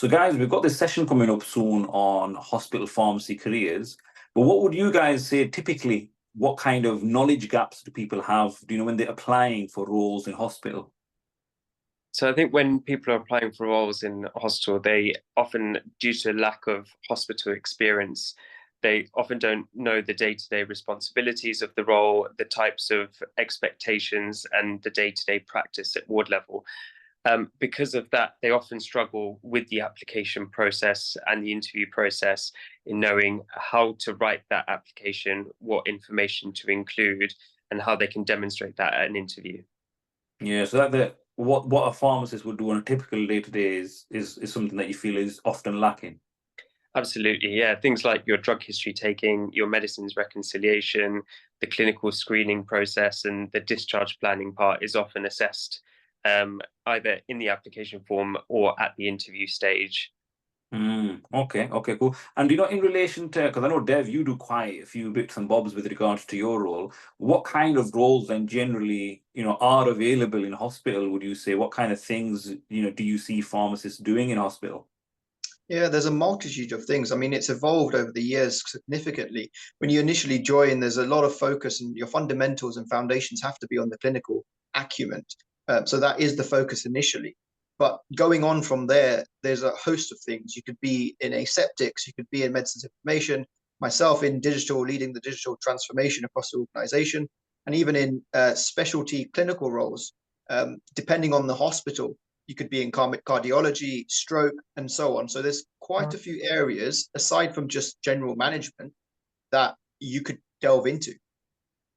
So, guys, we've got this session coming up soon on hospital pharmacy careers. But what would you guys say typically? What kind of knowledge gaps do people have, when they're applying for roles in hospital? So I think when people are applying for roles in hospital, they often, due to lack of hospital experience, they often don't know the day-to-day responsibilities of the role, the types of expectations, and the day-to-day practice at ward level. Because of that, they often struggle with the application process and the interview process in knowing how to write that application, what information to include, and how they can demonstrate that at an interview. Yeah, so what a pharmacist would do on a typical day to day is something that you feel is often lacking. Absolutely, yeah. Things like your drug history taking, your medicines reconciliation, the clinical screening process, and the discharge planning part is often assessed either in the application form or at the interview stage. Okay, cool. And in relation to, because I know Dev, you do quite a few bits and bobs with regards to your role. What kind of roles then generally, are available in hospital? Would you say what kind of things, do you see pharmacists doing in hospital? Yeah, there's a multitude of things. I mean, it's evolved over the years significantly. When you initially join, there's a lot of focus, and your fundamentals and foundations have to be on the clinical acumen. So that is the focus initially. But going on from there, there's a host of things. You could be in aseptics, you could be in medicines information, myself in digital, leading the digital transformation across the organization, and even in specialty clinical roles, depending on the hospital. You could be in cardiology, stroke, and so on. So there's quite a few areas aside from just general management that you could delve into.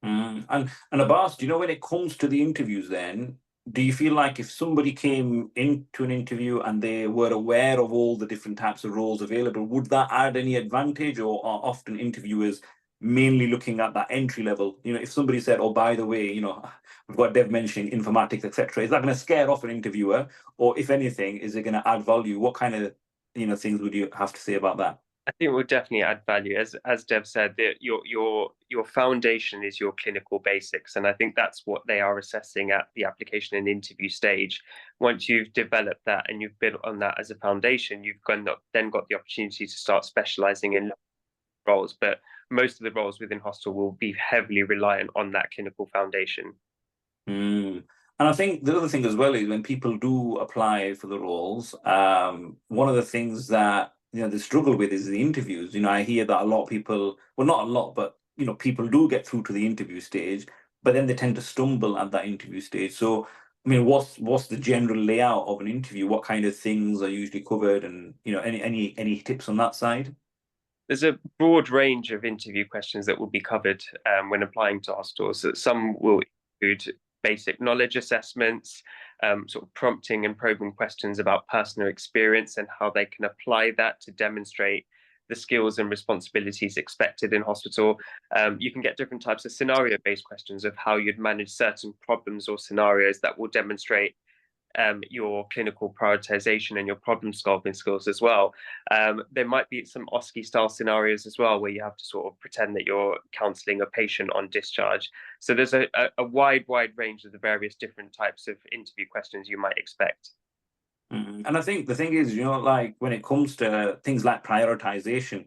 And Abbas, when it comes to the interviews, then do you feel like if somebody came into an interview and they were aware of all the different types of roles available, would that add any advantage, or are often interviewers mainly looking at that entry level? If somebody said, "Oh, by the way, we've got Dev mentioning informatics, etc.," is that going to scare off an interviewer, or if anything, is it going to add value? What kind of things would you have to say about that? I think it will definitely add value. As Dev said, that your foundation is your clinical basics, and I think that's what they are assessing at the application and interview stage. Once you've developed that and you've built on that as a foundation, you've then got the opportunity to start specializing in roles. But most of the roles within hospital will be heavily reliant on that clinical foundation. And I think the other thing as well is when people do apply for the roles, one of the things that they struggle with is the interviews. I hear that a lot of people, well, not a lot, but people do get through to the interview stage, but then they tend to stumble at that interview stage. So, I mean, what's the general layout of an interview? What kind of things are usually covered, and any tips on that side? There's a broad range of interview questions that will be covered when applying to hostels. Some will include basic knowledge assessments, sort of prompting and probing questions about personal experience and how they can apply that to demonstrate the skills and responsibilities expected in hospital. You can get different types of scenario-based questions of how you'd manage certain problems or scenarios that will demonstrate your clinical prioritization and your problem solving skills as well. There might be some OSCE style scenarios as well, where you have to sort of pretend that you're counseling a patient on discharge. So there's a wide range of the various different types of interview questions you might expect. And I think the thing is, like when it comes to things like prioritization,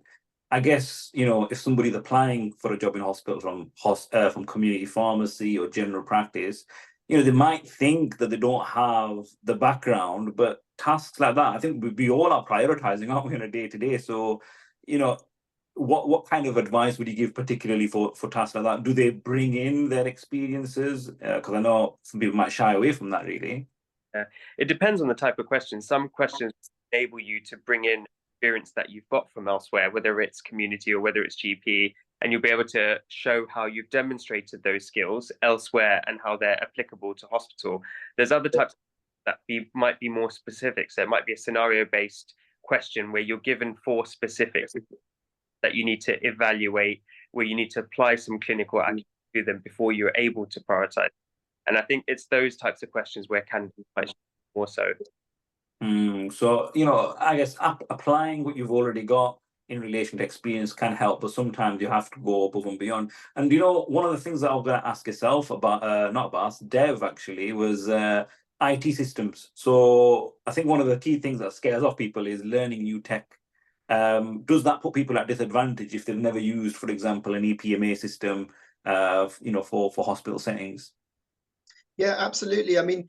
I guess, if somebody's applying for a job in hospital from community pharmacy or general practice, they might think that they don't have the background, but tasks like that, I think we all are prioritizing, aren't we, on a day to day? So, what kind of advice would you give, particularly for tasks like that? Do they bring in their experiences? Because I know some people might shy away from that, really. It depends on the type of question. Some questions enable you to bring in experience that you've got from elsewhere, whether it's community or whether it's GP, and you'll be able to show how you've demonstrated those skills elsewhere and how they're applicable to hospital. There's other types that might be more specific. So it might be a scenario-based question where you're given 4 specifics that you need to evaluate, where you need to apply some clinical action to them before you're able to prioritize. And I think it's those types of questions where can be quite more so. So, I guess applying what you've already got in relation to experience can help, but sometimes you have to go above and beyond. And, one of the things that I was going to ask yourself about, not Abbas, Dev actually, was, IT systems. So I think one of the key things that scares off people is learning new tech. Does that put people at disadvantage if they've never used, for example, an EPMA system, for hospital settings? Yeah, absolutely. I mean,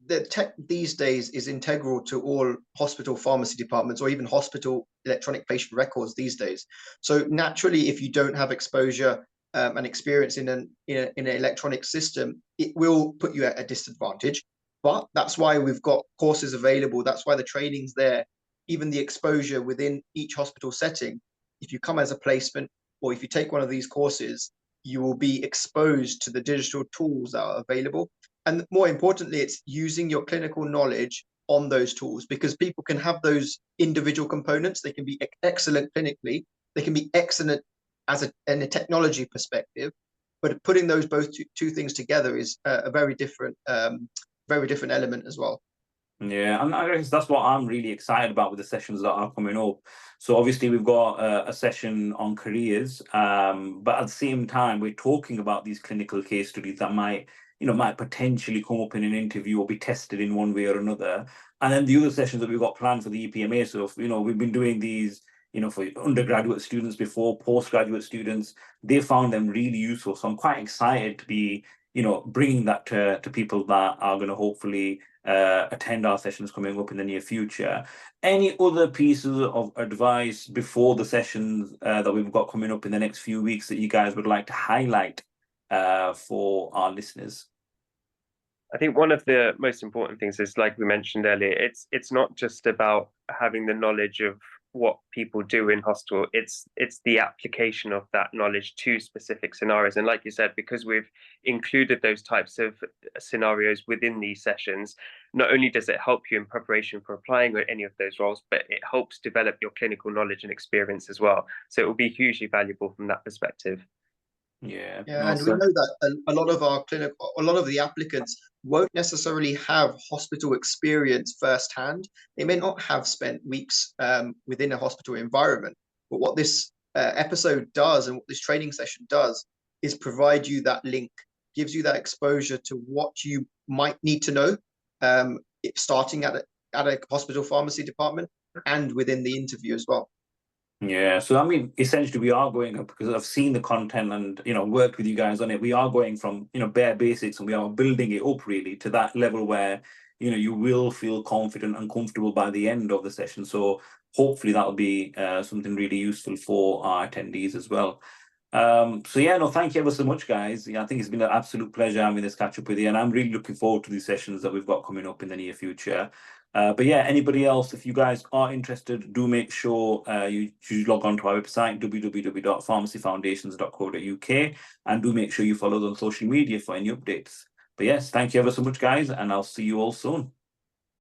the tech these days is integral to all hospital pharmacy departments or even hospital electronic patient records these days. So naturally, if you don't have exposure and experience in an electronic system, it will put you at a disadvantage. But that's why we've got courses available. That's why the training's there. Even the exposure within each hospital setting. If you come as a placement or if you take one of these courses, you will be exposed to the digital tools that are available. And more importantly, it's using your clinical knowledge on those tools, because people can have those individual components. They can be excellent clinically, they can be excellent in a technology perspective, but putting those both two things together is a very different element as well. Yeah, and I guess that's what I'm really excited about with the sessions that are coming up. So obviously we've got a session on careers, but at the same time we're talking about these clinical case studies that might potentially come up in an interview or be tested in one way or another. And then the other sessions that we've got planned for the EPMA. So we've been doing these, for undergraduate students before, postgraduate students. They found them really useful. So I'm quite excited to be, bringing that to people that are going to hopefully attend our sessions coming up in the near future. Any other pieces of advice before the sessions that we've got coming up in the next few weeks that you guys would like to highlight for our listeners? I think one of the most important things is, like we mentioned earlier, it's not just about having the knowledge of what people do in hospital. It's the application of that knowledge to specific scenarios. And like you said, because we've included those types of scenarios within these sessions, not only does it help you in preparation for applying at any of those roles, but it helps develop your clinical knowledge and experience as well. So it will be hugely valuable from that perspective. Yeah, and we know that a lot of a lot of the applicants won't necessarily have hospital experience firsthand. They may not have spent weeks within a hospital environment. But what this episode does and what this training session does is provide you that link, gives you that exposure to what you might need to know, starting at a hospital pharmacy department and within the interview as well. Yeah, so I mean, essentially, we are going up because I've seen the content and worked with you guys on it. We are going from bare basics, and we are building it up really to that level where you will feel confident and comfortable by the end of the session. So hopefully that'll be something really useful for our attendees as well. So yeah, no, thank you ever so much, guys. I think it's been an absolute pleasure having this catch up with you, and I'm really looking forward to these sessions that we've got coming up in the near future. But yeah, anybody else, if you guys are interested, do make sure you log on to our website, www.pharmacyfoundations.co.uk, and do make sure you follow us on social media for any updates. But yes, thank you ever so much, guys, and I'll see you all soon.